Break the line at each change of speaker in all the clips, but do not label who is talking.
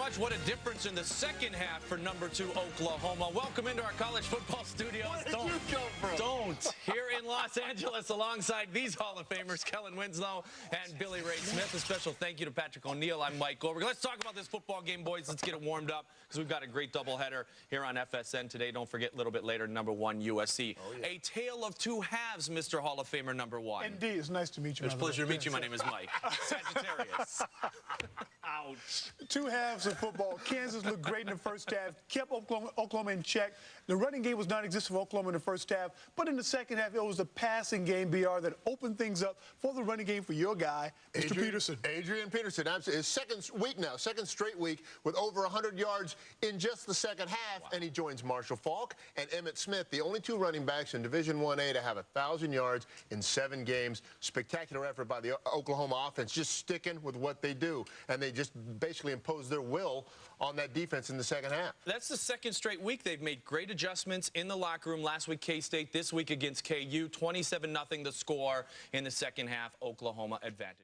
much. What a difference in the second half for number 2 Oklahoma. Welcome into our college football studios.
Where did you come from?
Don't. Here in Los Angeles alongside these Hall of Famers, Kellen Winslow and Billy Ray Smith. A special thank you to Patrick O'Neill. I'm Mike Goldberg. Let's talk about this football game, boys. Let's get it warmed up because we've got a great doubleheader here on FSN today. Don't forget, a little bit later, number 1 USC. Oh, yeah. A tale of two halves, Mr. Hall of Famer number 1.
Indeed. It's nice to meet you.
It's a pleasure to meet you. My name is Mike. Sagittarius.
Ouch. Two halves of football. Kansas looked great in the first half, kept Oklahoma in check. The running game was non-existent for Oklahoma in the first half, but in the second half, it was the passing game, BR, that opened things up for the running game for your guy, Mr. Peterson.
Adrian Peterson, his second week now, second straight week with over 100 yards in just the second half, wow. And he joins Marshall Faulk and Emmitt Smith, the only 2 running backs in Division 1A to have 1,000 yards in 7 games. Spectacular effort by the Oklahoma offense, just sticking with what they do, and they just basically imposed their will on that defense in the second half.
That's the second straight week they've made great adjustments in the locker room. Last week, K-State. This week against KU. 27-0 the score in the second half. Oklahoma advantage.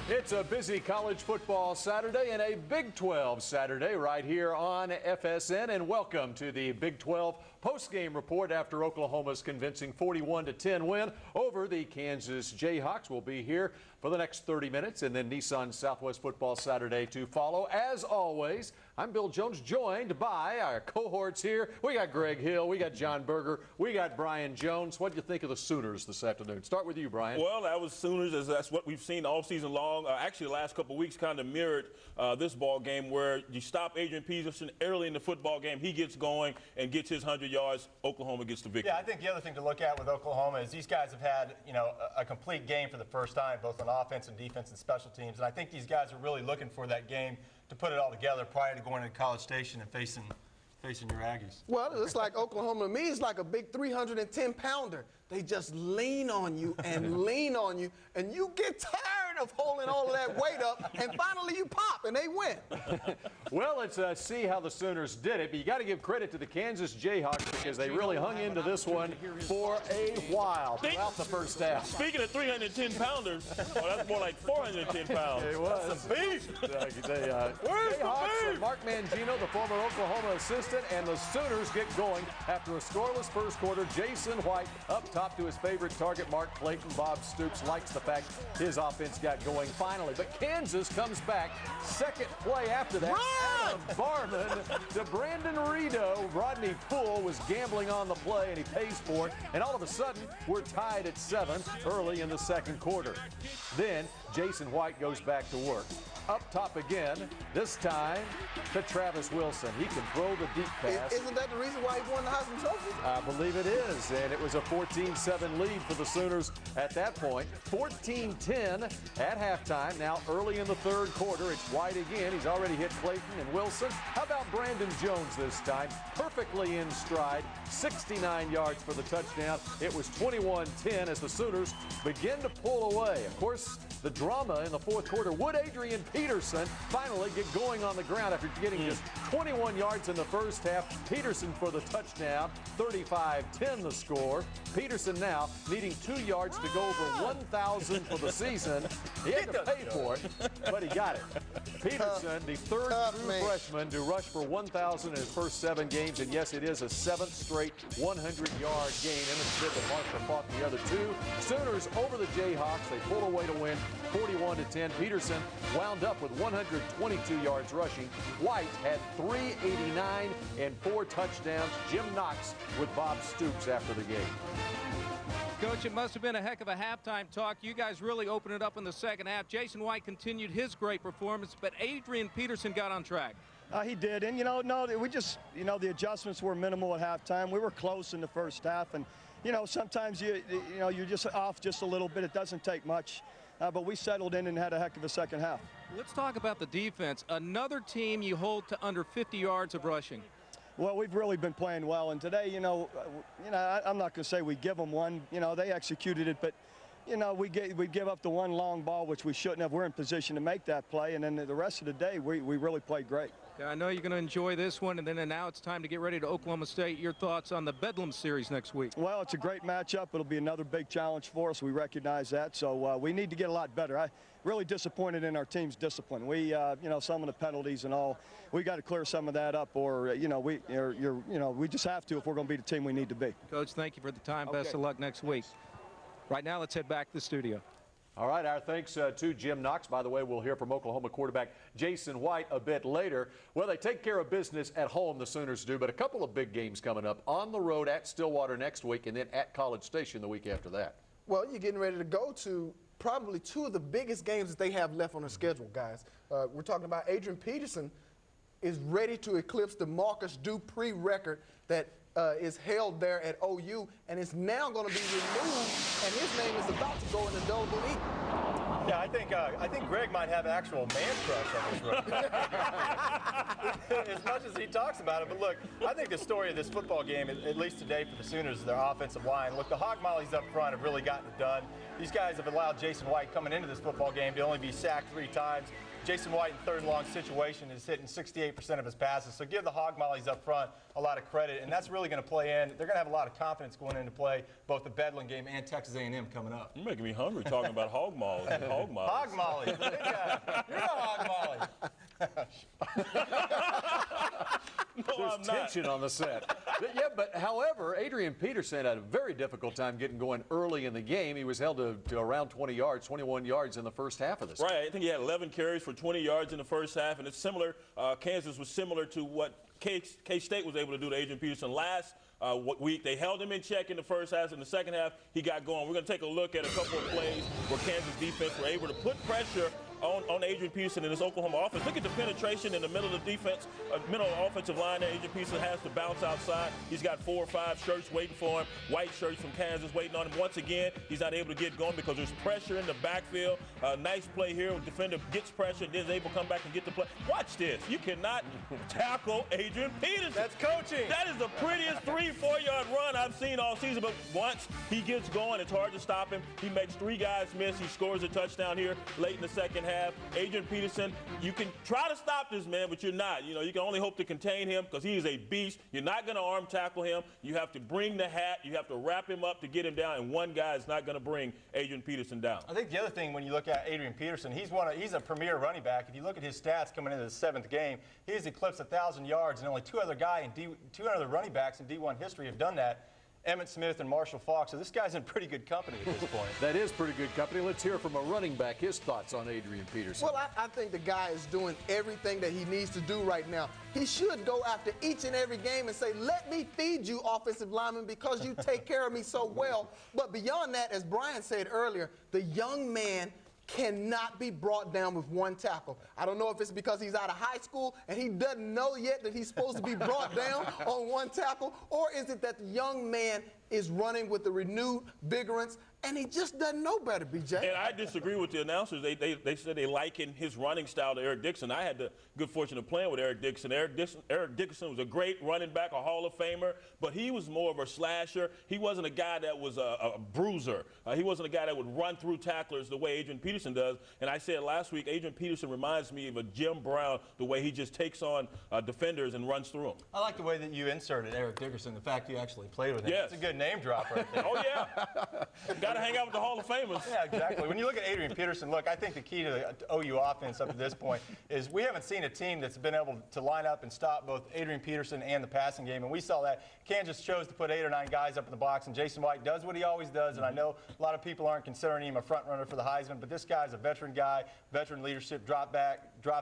It's a busy college football Saturday and a Big 12 Saturday right here on FSN. And welcome to the Big 12 post-game report after Oklahoma's convincing 41-10 win over the Kansas Jayhawks. We'll be here for the next 30 minutes, and then Nissan Southwest Football Saturday to follow. As always, I'm Bill Jones, joined by our cohorts here. We got Greg Hill, we got John Berger, we got Brian Jones. What do you think of the Sooners this afternoon? Start with you, Brian.
Well, that was Sooners. That's what we've seen all season long. Actually, the last couple of weeks kind of mirrored this ball game where you stop Adrian Peterson early in the football game. He gets going and gets his 100 yards. Oklahoma gets the victory.
Yeah, I think the other thing to look at with Oklahoma is these guys have had, a complete game for the first time, both on offense and defense and special teams. And I think these guys are really looking for that game to put it all together prior to going to College Station and facing your Aggies.
Well, it's like Oklahoma to me is like a big 310-pounder. They just lean on you and lean on you, and you get tired of holding all of that weight up, and finally you pop, and they win.
Well, let's see how the Sooners did it, but you got to give credit to the Kansas Jayhawks because they really hung into this one for a while throughout the first half.
Speaking of 310-pounders, that's more like 410 pounds.
It was.
That's a beast.
Where's
the beast?
Mark Mangino, the former Oklahoma assistant, and the Sooners get going after a scoreless first quarter. Jason White up top to his favorite target, Mark Clayton. Bob Stoops likes the fact his offense got going finally. But Kansas comes back. Second play after that, Adam Barman to Brandon Rito. Rodney Poole was gambling on the play, and he pays for it. And all of a sudden, we're tied at 7 early in the second quarter. Then Jason White goes back to work. Up top again, this time to Travis Wilson. He can throw the deep pass.
Isn't that the reason why he won the Heisman Trophy?
I believe it is, and it was a 14-7 lead for the Sooners at that point. 14-10 at halftime. Now early in the third quarter, it's White again. He's already hit Clayton and Wilson. How about Brandon Jones this time? Perfectly in stride, 69 yards for the touchdown. It was 21-10 as the Sooners begin to pull away. Of course, the drama in the fourth quarter. Would Adrian Peterson finally get going on the ground after getting just 21 yards in the first half? Peterson for the touchdown, 35-10 the score. Peterson now needing 2 yards to go over 1,000 for the season. He had to pay for it, but he got it. Peterson, the third true freshman to rush for 1,000 in his first 7 games, and yes, it is a 7th straight 100-yard game. Emmitt Smith and Marshall fought the other 2. Sooners over the Jayhawks. They pull away to win 41-10. Peterson wound up with 122 yards rushing. White had 389 and 4 touchdowns. Jim Knox with Bob Stoops after the game.
Coach, it must have been a heck of a halftime talk. You guys really opened it up in the second half. Jason White continued his great performance, but Adrian Peterson got on track.
He did, and we just, the adjustments were minimal at halftime. We were close in the first half, and sometimes you're just off just a little bit. It doesn't take much, but we settled in and had a heck of a second half.
Let's talk about the defense. Another team you hold to under 50 yards of rushing.
Well, we've really been playing well, and today, I'm not going to say we give them one. They executed it, but you know, we give up the one long ball, which we shouldn't have. We're in position to make that play, and then the rest of the day, we really played great.
I know you're going to enjoy this one, and then now it's time to get ready to Oklahoma State. Your thoughts on the Bedlam series next week?
Well, it's a great matchup. It'll be another big challenge for us. We recognize that, so we need to get a lot better. I'm really disappointed in our team's discipline. We, you know, some of the penalties and all, we got to clear some of that up, or you know, we just have to if we're going to be the team we need to be.
Coach, thank you for the time. Best of luck next week. Right now, let's head back to the studio.
All right, our thanks to Jim Knox. By the way, we'll hear from Oklahoma quarterback Jason White a bit later. Well, they take care of business at home, the Sooners do, but a couple of big games coming up on the road at Stillwater next week and then at College Station the week after that.
Well, you're getting ready to go to probably two of the biggest games that they have left on their schedule, guys. We're talking about Adrian Peterson is ready to eclipse the Marcus Dupree record that is held there at OU, and it's now going to be removed, and his name is about to go in the double E.
Yeah, I think Greg might have an actual man crush on this rookie. As much as he talks about it. But look, I think the story of this football game, at least today for the Sooners, is their offensive line. Look, the Hog Mollies up front have really gotten it done. These guys have allowed Jason White coming into this football game to only be sacked 3 times. Jason White in third and long situation is hitting 68% of his passes. So give the Hog Mollies up front a lot of credit, and that's really going to play in. They're going to have a lot of confidence going into play, both the Bedlam game and Texas A&M coming up.
You're making me hungry talking about hog mollies and hog mollies.
Hog Mollies. You're a Hog Molly.
There's tension on the set. Yeah, but however, Adrian Peterson had a very difficult time getting going early in the game. He was held to around 20 yards, 21 yards in the first half of this.
Right, I think he had 11 carries for 20 yards in the first half, and it's similar. Kansas was similar to what K-State was able to do to Adrian Peterson last week. They held him in check in the first half. In the second half, he got going. We're going to take a look at a couple of plays where Kansas defense were able to put pressure on Adrian Peterson in this Oklahoma offense. Look at the penetration in the middle of the defense, middle of the offensive line there. Adrian Peterson has to bounce outside. He's got 4 or 5 shirts waiting for him, white shirts from Kansas waiting on him. Once again, he's not able to get going because there's pressure in the backfield. Nice play here. Defender gets pressure and then is able to come back and get the play. Watch this. You cannot tackle Adrian Peterson.
That's coaching.
That is the prettiest 3-4 yard run I've seen all season, but once he gets going, it's hard to stop him. He makes 3 guys miss. He scores a touchdown here late in the second half. Adrian Peterson, you can try to stop this man, but you're not. You know, you can only hope to contain him because he is a beast. You're not going to arm tackle him. You have to bring the hat. You have to wrap him up to get him down, and one guy is not going to bring Adrian Peterson down.
I think the other thing when you look at Adrian Peterson, he's a premier running back. If you look at his stats coming into the 7th game, he has eclipsed 1,000 yards, and only 2 other running backs in D1 history have done that. Emmitt Smith and Marshall Faulk. So this guy's in pretty good company at this point.
That is pretty good company. Let's hear from a running back his thoughts on Adrian Peterson.
Well, I think the guy is doing everything that he needs to do right now. He should go after each and every game and say, let me feed you, offensive lineman, because you take care of me so well. But beyond that, as Brian said earlier, the young man cannot be brought down with 1 tackle. I don't know if it's because he's out of high school and he doesn't know yet that he's supposed to be brought down on 1 tackle, or is it that the young man is running with a renewed vigorance and he just doesn't know better, BJ.
And I disagree with the announcers. They said they liken his running style to Eric Dixon. I had the good fortune of playing with Eric Dixon. Eric Dixon was a great running back, a Hall of Famer, but he was more of a slasher. He wasn't a guy that was a bruiser. He wasn't a guy that would run through tacklers the way Adrian Peterson does. And I said last week, Adrian Peterson reminds me of a Jim Brown, the way he just takes on defenders and runs through them.
I like the way that you inserted Eric Dickerson, the fact you actually played with him.
Yes.
It's a good name drop right there.
Oh, yeah. Got to hang out with the Hall of Famers.
Yeah, exactly. When you look at Adrian Peterson, look, I think the key to the OU offense up to this point is we haven't seen a team that's been able to line up and stop both Adrian Peterson and the passing game, and we saw that. Kansas chose to put 8 or 9 guys up in the box, and Jason White does what he always does, and I know a lot of people aren't considering him a front runner for the Heisman, but this guy's a veteran guy, veteran leadership, drops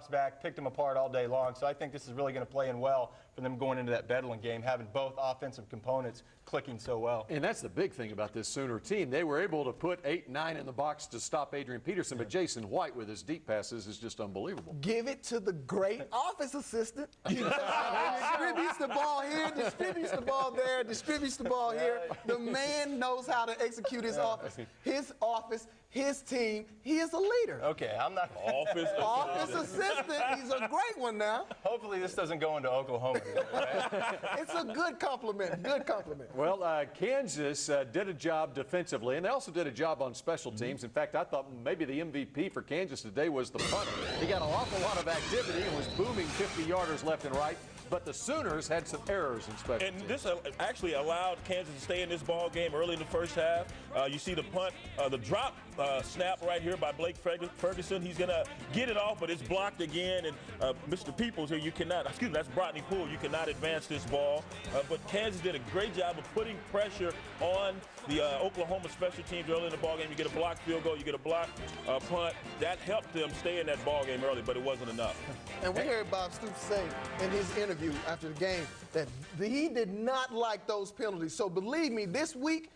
back, picked him apart all day long, so I think this is really going to play in well for them going into that Bedlam game, having both offensive components clicking so well.
And that's the big thing about this Sooner team. They were able to put 8, 9 in the box to stop Adrian Peterson, but Jason White with his deep passes is just unbelievable.
Give it to the great office assistant. He distributes the ball here, distributes the ball there, distributes the ball here. The man knows how to execute his office. His office, his team, he is a leader.
Okay, I'm not.
Office assistant, he's a great one now.
Hopefully this doesn't go into Oklahoma today, right?
It's a good compliment, good compliment.
Well, Kansas did a job defensively, and they also did a job on special teams. In fact, I thought maybe the MVP for Kansas today was the punter. He got an awful lot of activity and was booming 50-yarders left and right. But the Sooners had some errors in special teams.
And this actually allowed Kansas to stay in this ball game early in the first half. You see the punt, the drop snap right here by Blake Ferguson. He's going to get it off, but it's blocked again. And Mr. Peoples here, you cannot, excuse me, that's Brodney Poole. You cannot advance this ball. But Kansas did a great job of putting pressure on the Oklahoma special teams early in the ball game. You get a blocked field goal, you get a blocked punt. That helped them stay in that ball game early, but it wasn't enough.
And we heard Bob Stoops say in his interview after the game that he did not like those penalties. So believe me, this week,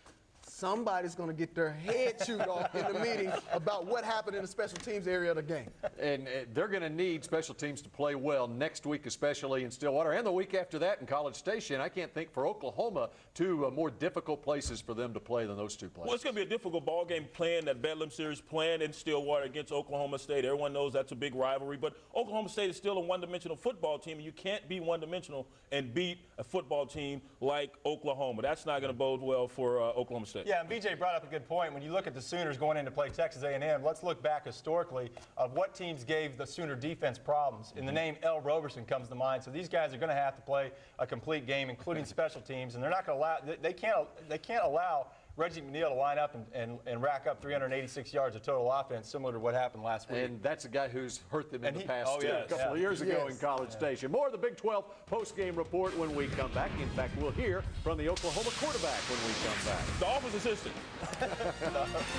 somebody's going to get their head chewed off in the meeting about what happened in the special teams area of the game.
And they're going to need special teams to play well next week, especially in Stillwater, and the week after that in College Station. I can't think for Oklahoma two more difficult places for them to play than those two places.
Well, it's going to be a difficult ball game playing that Bedlam series, playing in Stillwater against Oklahoma State. Everyone knows that's a big rivalry, but Oklahoma State is still a one-dimensional football team, and you can't be one-dimensional and beat a football team like Oklahoma. That's not going to bode well for Oklahoma State.
Yeah, and BJ brought up a good point. When you look at the Sooners going in to play Texas A&M, let's look back historically of what teams gave the Sooner defense problems. And the name L. Roberson comes to mind. So these guys are going to have to play a complete game, including special teams, and they're not going to allow. They can't allow Reggie McNeil to line up and rack up 386 yards of total offense, similar to what happened last week.
And that's a guy who's hurt them in the past,
oh,
too,
yes,
a couple of years ago in College Station. More of the Big 12 post-game report when we come back. In fact, we'll hear from the Oklahoma quarterback when we come back.
The office assistant.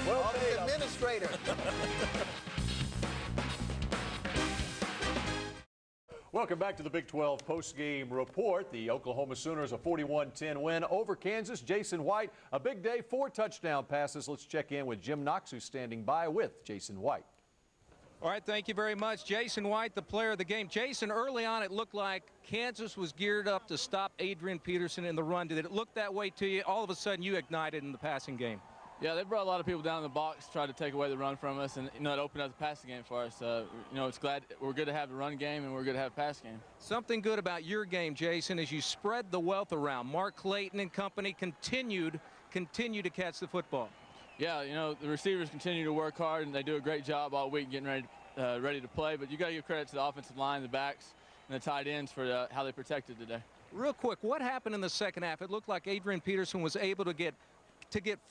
Well, the administrator.
Welcome back to the Big 12 post-game report. The Oklahoma Sooners a 41-10 win over Kansas. Jason White, a big day, 4 touchdown passes. Let's check in with Jim Knox, who's standing by with Jason White.
All right, thank you very much. Jason White, the player of the game. Jason, early on it looked like Kansas was geared up to stop Adrian Peterson in the run. Did it look that way to you? All of a sudden you ignited in the passing game.
Yeah, they brought a lot of people down in the box, tried to take away the run from us, and it opened up the passing game for us. It's glad we're good to have the run game and we're good to have a pass game.
Something good about your game, Jason, is you spread the wealth around. Mark Clayton and company continue to catch the football.
Yeah, the receivers continue to work hard and they do a great job all week getting ready to play. But you got to give credit to the offensive line, the backs, and the tight ends for how they protected today.
Real quick, what happened in the second half? It looked like Adrian Peterson was able to get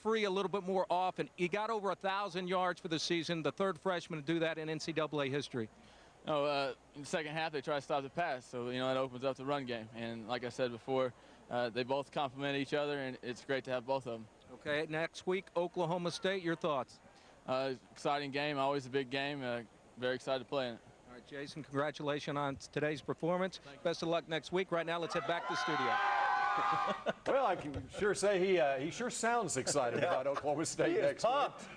free a little bit more often. He got over 1,000 yards for the season, the third freshman to do that in NCAA history.
In the second half, they try to stop the pass, so that opens up the run game. And like I said before, they both complement each other, and it's great to have both of them.
Okay, next week, Oklahoma State, your thoughts?
Exciting game, always a big game. Very excited to play in it.
All right, Jason, congratulations on today's performance. Best of luck next week. Right now, let's head back to the studio.
Well, I can sure say he sure sounds excited about Oklahoma State next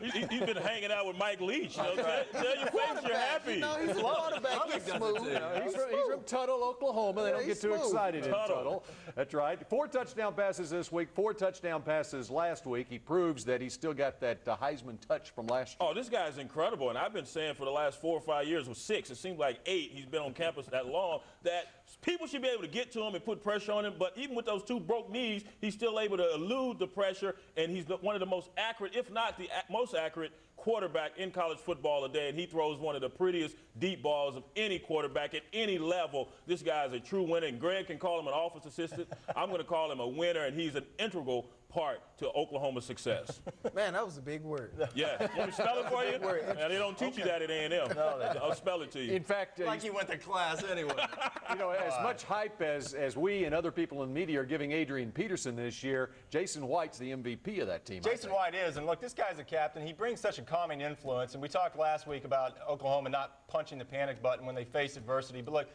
week.
He's been hanging out with Mike Leach. Tell your face you're happy.
He's a quarterback. He's smooth.
He's from Tuttle, Oklahoma. They don't get too excited in Tuttle. That's right. 4 touchdown passes this week, 4 touchdown passes last week. He proves that he's still got that Heisman touch from last year.
Oh, this guy's incredible. And I've been saying for the last 4 or 5 years, with 6, it seems like 8, he's been on campus that long, that people should be able to get to him and put pressure on him. But even with those 2 broke knees, he's still able to elude the pressure, and he's one of the most accurate, if not the most accurate, quarterback in college football today, and he throws one of the prettiest deep balls of any quarterback at any level. This guy is a true winner, and Greg can call him an office assistant. I'm going to call him a winner, and he's an integral part to Oklahoma's success.
Man, that was a big word.
Yeah. You want me to spell it for you? Now, they don't teach you that at A&M. No, I'll spell it to you.
In fact,
Like you went to class anyway.
as much hype as we and other people in media are giving Adrian Peterson this year, Jason White's the MVP of that team.
Jason White is, and look, this guy's a captain. He brings such a calming influence, and we talked last week about Oklahoma not punching the panic button when they face adversity. But look,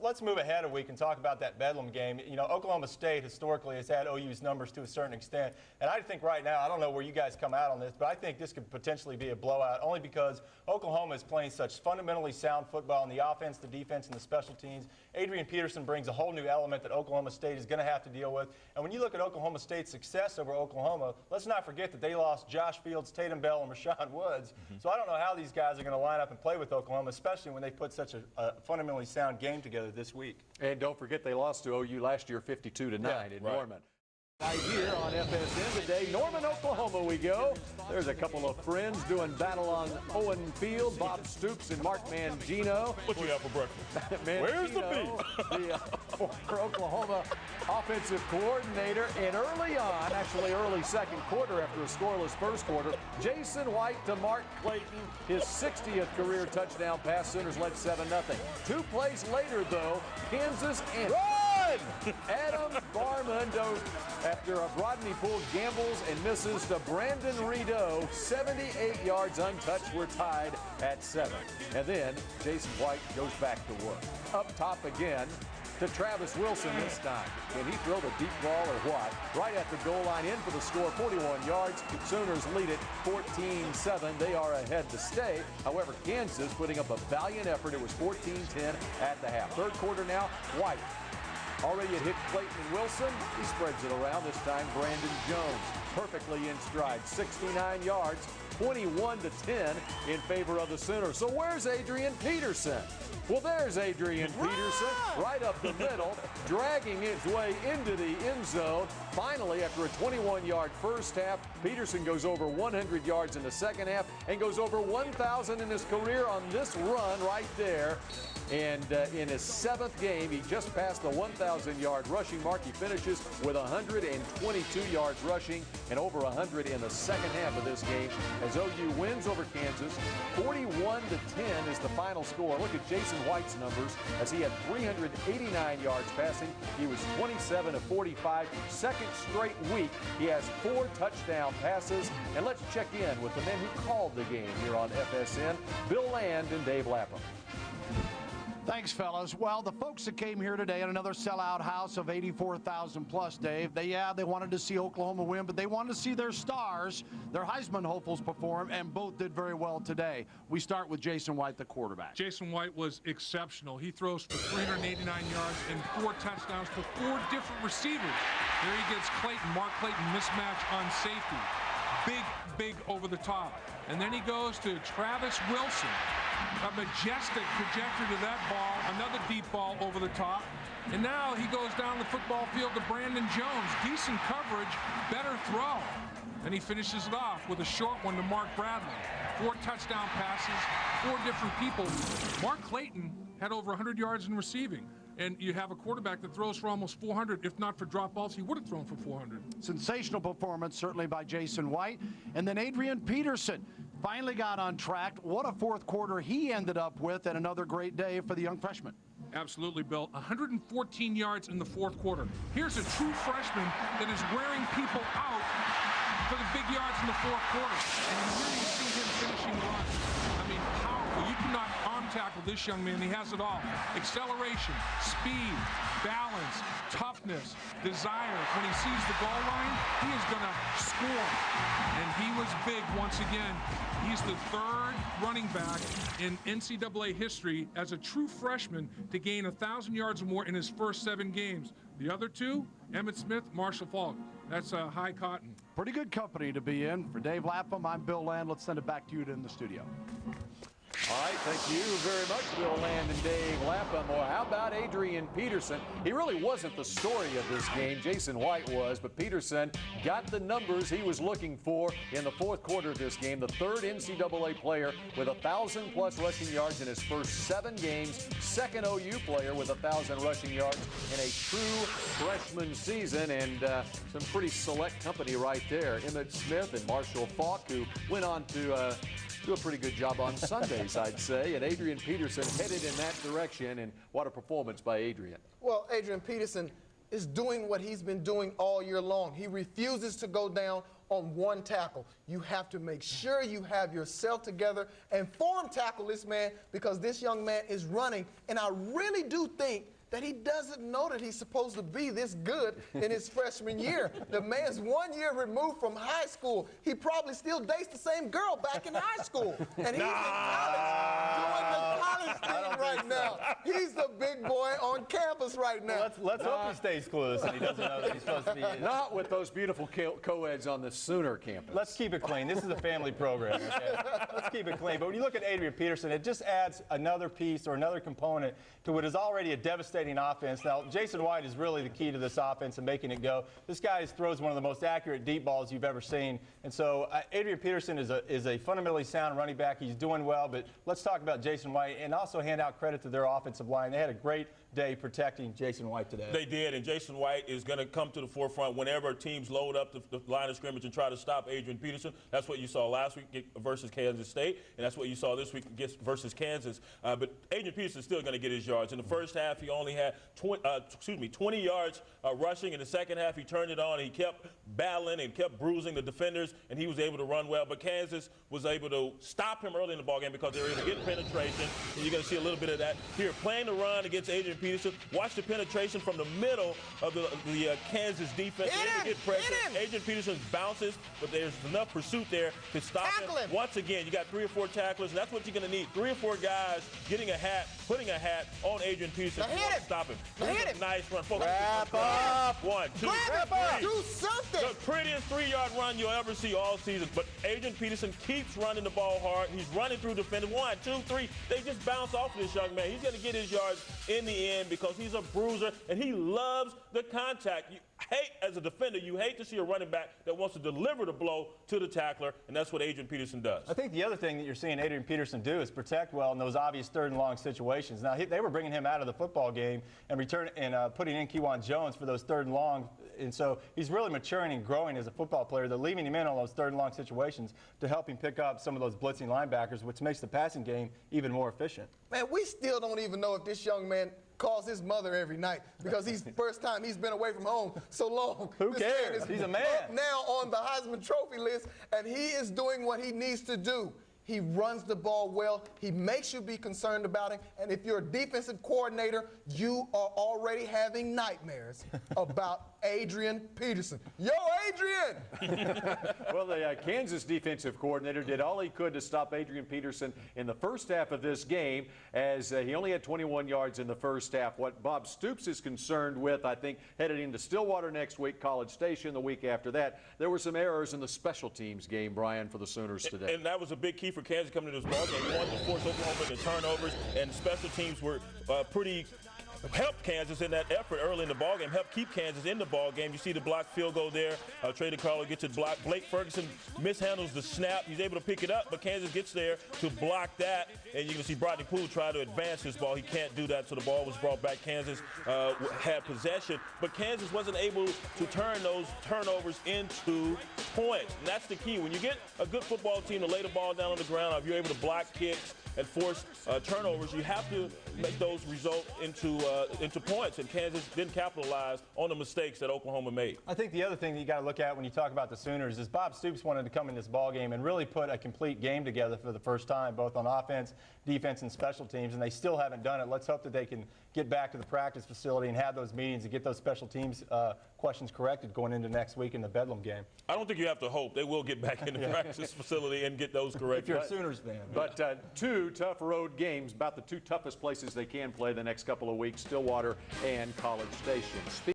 let's move ahead a week and talk about that Bedlam game. You know, Oklahoma State historically has had OU's numbers to a certain extent, and I think right now, I don't know where you guys come out on this, but I think this could potentially be a blowout only because Oklahoma is playing such fundamentally sound football in the offense, the defense, and the special teams. Adrian Peterson brings a whole new element that Oklahoma State is going to have to deal with. And when you look at Oklahoma State's success over Oklahoma, let's not forget that they lost Josh Fields, Tatum Bell, and Rashawn Woods. So I don't know how these guys are going to line up and play with Oklahoma, especially when they put such a fundamentally sound game together this week.
And don't forget they lost to OU last year 52-9 in Norman. Right here on FSN today, Norman, Oklahoma we go. There's a couple of friends doing battle on Owen Field, Bob Stoops and Mark Mangino.
What you have for breakfast?
Where's the beef? The former Oklahoma offensive coordinator. And early on, actually early second quarter after a scoreless first quarter, Jason White to Mark Clayton, his 60th career touchdown pass. Sooners led 7-0. 2 plays later, though, Kansas and Adam Barman after a Rodney Poole gambles and misses to Brandon Rideau. 78 yards untouched. We're tied at 7. And then Jason White goes back to work. Up top again to Travis Wilson this time. Can he throw the deep ball or what? Right at the goal line, in for the score, 41 yards. Sooners lead it 14-7. They are ahead to stay. However, Kansas putting up a valiant effort. It was 14-10 at the half. Third quarter now, White. Already it hit Clayton and Wilson. He spreads it around. This time, Brandon Jones perfectly in stride. 69 yards, 21-10 in favor of the Sooners. So where's Adrian Peterson? Well, there's Adrian Peterson right up the middle, dragging his way into the end zone. Finally, after a 21-yard first half, Peterson goes over 100 yards in the second half and goes over 1,000 in his career on this run right there. And in his 7th game, he just passed the 1,000-yard rushing mark. He finishes with 122 yards rushing and over 100 in the second half of this game as OU wins over Kansas. 41-10 is the final score. Look at Jason White's numbers as he had 389 yards passing. He was 27 of 45. Second straight week, he has 4 touchdown passes. And let's check in with the men who called the game here on FSN, Bill Land and Dave Lapham.
Thanks, fellas. Well, the folks that came here today at another sellout house of 84,000 plus, Dave, they wanted to see Oklahoma win, but they wanted to see their stars, their Heisman hopefuls perform, and both did very well today. We start with Jason White, the quarterback.
Jason White was exceptional. He throws for 389 yards and 4 touchdowns to 4 different receivers. There he gets Clayton, Mark Clayton, mismatch on safety. Big over the top. And then he goes to Travis Wilson. A majestic trajectory to that ball, another deep ball over the top. And now he goes down the football field to Brandon Jones. Decent coverage, better throw. And he finishes it off with a short one to Mark Bradley. 4 touchdown passes, 4 different people. Mark Clayton had over 100 yards in receiving. And you have a quarterback that throws for almost 400. If not for drop balls, he would have thrown for 400.
Sensational performance, certainly by Jason White. And then Adrian Peterson finally got on track. What a fourth quarter he ended up with, and another great day for the young freshman.
Absolutely, Bill. 114 yards in the fourth quarter. Here's a true freshman that is wearing people out for the big yards in the fourth quarter. And here you see him finishing runs. I mean, powerful. You cannot arm tackle this young man. He has it all. Acceleration, speed, balance, toughness, desire. When he sees the goal line, he is going to score. And he was big once again. He's the 3rd running back in NCAA history as a true freshman to gain 1,000 yards or more in his first 7 games. The other 2, Emmitt Smith, Marshall Faulk. That's high cotton.
Pretty good company to be in. For Dave Lapham, I'm Bill Land. Let's send it back to you in the studio.
All right, thank you very much, Bill Land and Dave Lapham. Well, how about Adrian Peterson? He really wasn't the story of this game. Jason White was, but Peterson got the numbers he was looking for in the fourth quarter of this game. The 3rd NCAA player with 1,000-plus rushing yards in his first 7 games. 2nd OU player with 1,000 rushing yards in a true freshman season. And some pretty select company right there. Emmitt Smith and Marshall Faulk, who went on to do a pretty good job on Sundays, I'd say. And Adrian Peterson headed in that direction, and what a performance by Adrian.
Well, Adrian Peterson, is doing what he's been doing all year long. He refuses to go down on one tackle. You have to make sure you have yourself together and form tackle this man, because this young man is running. And I really do think that he doesn't know that he's supposed to be this good in his freshman year. The man's 1 year removed from high school. He probably still dates the same girl back in high school. And he's in college doing the college thing right now. He's the big boy on campus right now.
Well, let's hope he stays clueless and he doesn't know that he's supposed to be.
Not with those beautiful co-eds on the Sooner campus.
Let's keep it clean. This is a family program, okay? Let's keep it clean. But when you look at Adrian Peterson, it just adds another piece or another component to what is already a devastating offense. Now, Jason White is really the key to this offense and making it go. This guy throws one of the most accurate deep balls you've ever seen. And so Adrian Peterson is a fundamentally sound running back. He's doing well. But let's talk about Jason White and also hand out credit to their offensive line. They had a great day protecting Jason White today.
They did, and Jason White is going to come to the forefront whenever teams load up the line of scrimmage and try to stop Adrian Peterson. That's what you saw last week versus Kansas State, and that's what you saw this week versus Kansas. But Adrian Peterson is still going to get his yards. In the first half, he only had 20 yards rushing. In the second half, he turned it on. He kept battling and kept bruising the defenders, and he was able to run well. But Kansas was able to stop him early in the ballgame because they were able to get penetration, and you're going to see a little bit of that here. Playing the run against Adrian Peterson. Watch the penetration from the middle of the Kansas defense. They get pressure. Adrian Peterson bounces, but there's enough pursuit there to stop him. Once again, you got 3 or 4 tacklers, and that's what you're going to need. 3 or 4 guys getting a hat, putting a hat on Adrian Peterson to stop him. Nice run.
Wrap up.
1, 2, 3.
Do something.
The prettiest 3-yard run you'll ever see all season. But Adrian Peterson keeps running the ball hard. He's running through defenders. 1, 2, 3. They just bounce off of this young man. He's going to get his yards in the end because he's a bruiser and he loves the contact. As a defender, you hate to see a running back that wants to deliver the blow to the tackler, and that's what Adrian Peterson does.
I think the other thing that you're seeing Adrian Peterson do is protect well in those obvious 3rd and long situations. Now, they were bringing him out of the football game and putting in Kewan Jones for those 3rd and long, and so he's really maturing and growing as a football player. They're leaving him in on those 3rd and long situations to help him pick up some of those blitzing linebackers, which makes the passing game even more efficient.
Man, we still don't even know if this young man calls his mother every night, because he's first time he's been away from home so long.
Who cares? He's a man.
Up now on the Heisman Trophy list, and he is doing what he needs to do. He runs the ball well. He makes you be concerned about him. And if you're a defensive coordinator, you are already having nightmares about Adrian Peterson. Yo, Adrian!
Well, the Kansas defensive coordinator did all he could to stop Adrian Peterson in the first half of this game, as he only had 21 yards in the first half. What Bob Stoops is concerned with, I think, headed into Stillwater next week, College Station the week after that, there were some errors in the special teams game, Brian, for the Sooners today.
And that was a big key for Kansas coming to this ballgame. They wanted to force Oklahoma into turnovers, and special teams were helped Kansas in that effort early in the ballgame, helped keep Kansas in the ballgame. You see the blocked field goal there. Trey DeCarlo gets it blocked. Blake Ferguson mishandles the snap. He's able to pick it up, but Kansas gets there to block that. And you can see Brodney Poole try to advance this ball. He can't do that, so the ball was brought back. Kansas had possession, but Kansas wasn't able to turn those turnovers into points. And that's the key. When you get a good football team to lay the ball down on the ground, or if you're able to block kicks and force turnovers, you have to make those result into points, and Kansas didn't capitalize on the mistakes that Oklahoma made.
I think the other thing that you got to look at when you talk about the Sooners is Bob Stoops wanted to come in this ball game and really put a complete game together for the first time, both on offense, defense, and special teams, and they still haven't done it. Let's hope that they can get back to the practice facility and have those meetings and get those special teams questions corrected going into next week in the Bedlam game.
I don't think you have to hope. They will get back in the practice facility and get those corrected.
If you're a Sooners fan.
But 2 tough road games, about the 2 toughest places they can play the next couple of weeks, Stillwater and College Station.